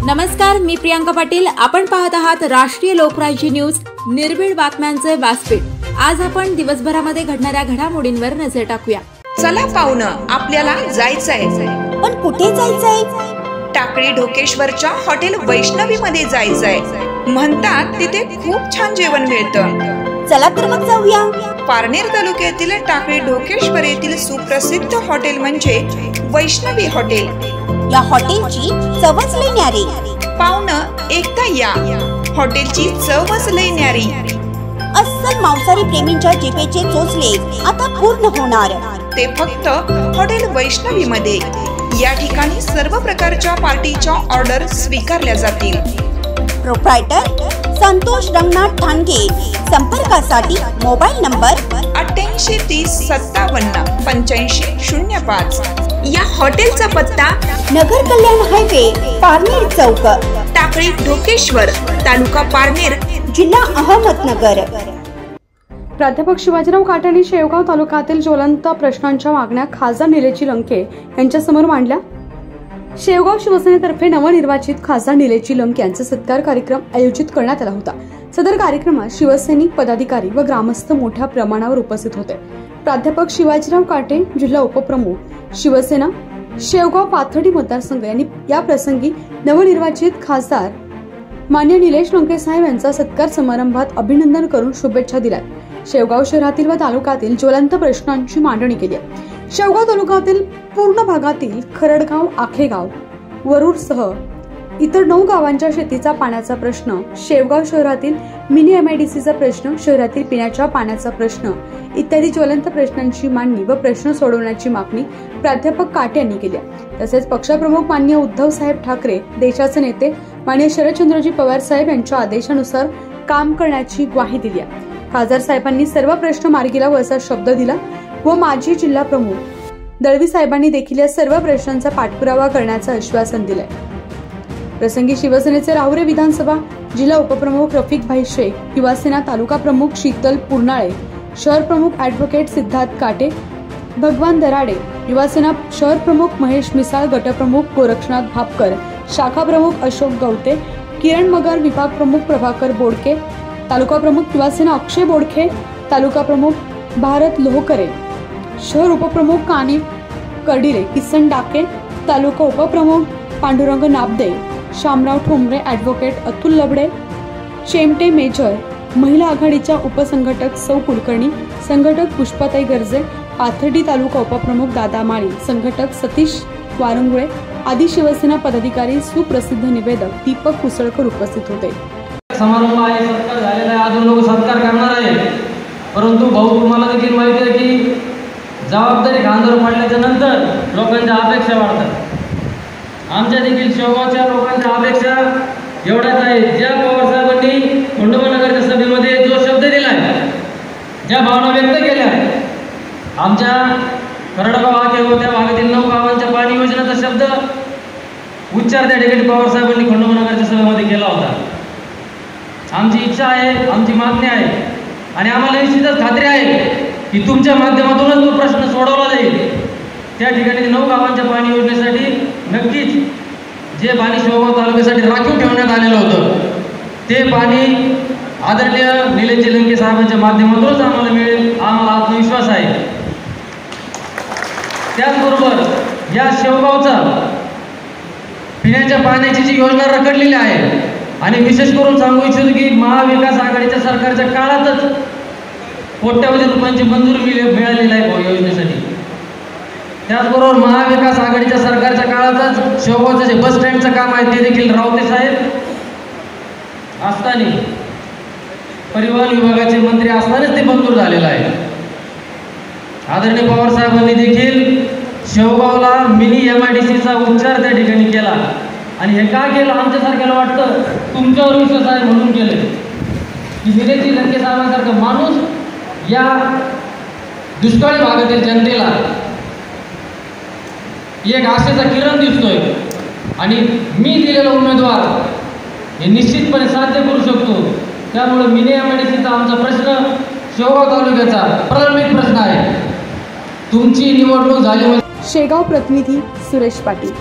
नमस्कार, मी प्रियांका पाटील। आपण पाहत आहात राष्ट्रीय लोकराज्य न्यूज, निर्भीड बातम्यांचे व्यासपीठ। आज आपण दिवसभरामध्ये घडणाऱ्या घडामोडींवर नजर टाकूया। चला पाहुणं, आपल्याला जायचंय। पण कुठे जायचंय? टाकळी ढोकेश्वरच्या हॉटेल वैष्णवी मध्ये जायचंय। म्हणतात तिथे खूप छान जेवण मिळतं। चला तर मग जाऊया। पारनेर तालुक्यातील टाकळी ढोकेश्वर येथील सुप्रसिद्ध हॉटेल म्हणजे वैष्णवी हॉटेल। या हॉटेलची चवच लई न्यारी। पाहुणं, एकदा या, हॉटेलची चवच लई न्यारी। अस्सल मांसाहारी प्रेमींच्या जिभेचे चोचले आता पूर्ण होणार, ते फक्त हॉटेल वैष्णवी मध्ये। या ठिकाणी सर्व प्रकारच्या पार्टीच्या ऑर्डर स्वीकारल्या जातील। प्रोप्रायटर संतोष रंगनाथ ठाणगे। संपर्कासाठी मोबाईल नंबर 88 30 57 85 05। या हॉटेलचा पत्ता नगर कल्याण हायवे, पारनेर चौक, टाकळी ढोकेश्वर, तालुका पारनेर, जिल्हा अहमदनगर। प्राध्यापक शिवाजीराव काटे शेवगाव तालुक्यातील ज्वलंत प्रश्नांच्या मागण्या खासदार निलेची लंके यांच्यासमोर मांडल्या। शेवगाव शिवसेनेतर्फे नवनिर्वाचित खासदार निलेची लंके यांचा सत्कार कार्यक्रम आयोजित करण्यात आला होता। सदर कार्यक्रमात शिवसैनिक, पदाधिकारी व ग्रामस्थ मोठ्या प्रमाणावर उपस्थित होते। प्राध्यापक शिवाजीराव काटे, जिल्हा उपप्रमुख शिवसेना शेवगाव पाथर्डी मतदारसंघ यांनी या प्रसंगी नवनिर्वाचित खासदार मान्य निलेश लंके साहेब यांचा सत्कार समारंभात अभिनंदन करून शुभेच्छा दिल्या। शेवगाव शहरातील व तालुक्यातील ज्वलंत प्रश्नांची मांडणी केली आहे। शेवगाव तालुक्यातील पूर्ण भागातील खरडगाव, आखेगाव, वरूरसह इतर 9 गावांच्या शेतीचा पाण्याचा प्रश्न, शेवगाव शहरातील मिनी MIDCचा प्रश्न, शहरातील पिण्याच्या पाण्याचा प्रश्न इत्यादी ज्वलंत प्रश्नांची मांडणी व प्रश्न सोडवण्याची मागणी प्राध्यापक काटे यांनी केली आहे। तसेच पक्षप्रमुख माननीय उद्धव साहेब ठाकरे, देशाचे नेते माननीय शरदचंद्रजी पवार साहेब यांच्या आदेशानुसार काम करण्याची ग्वाही दिली आहे। खासदार साहेबांनी सर्व प्रश्न मार्गी लावू असा शब्द दिला व माजी जिल्हा प्रमुख दळवी साहेबांनी देखील या सर्व प्रश्नांचा पाठपुरावा करण्याचं आश्वासन दिलंय। प्रसंगी शिवसेनेचे राहुरी विधानसभा जिल्हा उपप्रमुख रफिक भाई शेख, युवासेना तालुका प्रमुख शीतल पुरनाळे, शहर प्रमुख ॲडव्होकेट सिद्धार्थ काटे, भगवान दराडे, युवासेना शहर प्रमुख महेश मिसाळ, गटप्रमुख गोरक्षनाथ भापकर, शाखा प्रमुख अशोक गवते, किरण मगर, विभाग प्रमुख प्रभाकर बोडके, तालुका प्रमुख युवासेना अक्षय बोडखे, तालुका प्रमुख भारत लोहकरे, शहर उपप्रमुख कानिफ कर्डिले, किसन डाके, तालुका उपप्रमुख पांडुरंग नाबदे, शामराव ठोंबरे, ॲडव्होकेट अतुल लबडे, चेमटे मेजर, महिला आघाडीच्या उपसंघटक सौ कुलकर्णी, संघटक पुष्पाताई गर्जे, पाथर्डी तालुका उपप्रमुख दादा माळी, संघटक सतीश वारंगुळे आदी शिवसेना पदाधिकारी, सुप्रसिद्ध निवेदक दीपक कुसळकर उपस्थित होते। समारंभ आहे, सत्कार झालेला आहे, अजून लोक सत्कार करणार आहे। परंतु भाऊ, तुम्हाला देखील माहिती आहे की जबाबदारी खांद्यावर पडल्याच्या नंतर लोकांच्या अपेक्षा वाढतात। आमच्या देखील शेवगावच्या लोकांच्या अपेक्षा एवढ्याच आहे। ज्या पवार साहेबांनी खंडोबानगरच्या सभेमध्ये जो शब्द दिलाय, ज्या भावना व्यक्त केल्या, आमच्या खरडगाव आखेगाव त्या भागातील 9 गावांच्या पाणी योजनेचा शब्द उच्चार त्या ठिकाणी पवार साहेबांनी खंडोबानगरच्या सभेमध्ये केला होता। आमची इच्छा आहे, आमची मागणी आहे आणि आम्हाला निश्चितच खात्री आहे की तुमच्या माध्यमातूनच तो प्रश्न सोडवला जाईल। त्या ठिकाणी 9 गावांच्या पाणी योजनेसाठी नक्कीच जे पाणी शेवगाव तालुक्यासाठी राखीव ठेवण्यात आलेलं होतं, ते पाणी आदरणीय निलेश लंके साहेबांच्या माध्यमातूनच आम्हाला मिळेल, आम्हाला आत्मविश्वास आहे। त्याचबरोबर या शेवगावचा पिण्याच्या पाण्याची जी योजना रखडलेली आहे आणि विशेष करून सांगू इच्छितो की महाविकास आघाडीच्या सरकारच्या काळातच कोट्यवधी रुपयांची मंजुरी मिळालेली आहे योजनेसाठी। त्याचबरोबर महाविकास आघाडीच्या सरकारच्या काळातच शेवगावचं जे बस स्टँडचं काम आहे ते देखील रावते साहेब असताना, परिवहन विभागाचे मंत्री असतानाच ते मंजूर झालेलं आहे। आदरणीय पवार साहेबांनी देखील शेवगावला मिनी MIDCचा उच्चार त्या ठिकाणी केला आणि हे का केलं आमच्यासारख्याला वाटतं तुमच्यावर विश्वास आहे म्हणून केलं की निलेश लंके साहेबांसारखा माणूस या दुष्काळी भागातील जनतेला एक आशेचा किरण दिसतोय आणि मी दिलेला उमेदवार हे निश्चितपणे साध्य करू शकतो। त्यामुळे मिनी MIDCचा आमचा प्रश्न शेवगाव तालुक्याचा प्रलंबित प्रश्न आहे। तुमची निवडणूक झाली। शेगाव प्रतिनिधी सुरेश पाटील।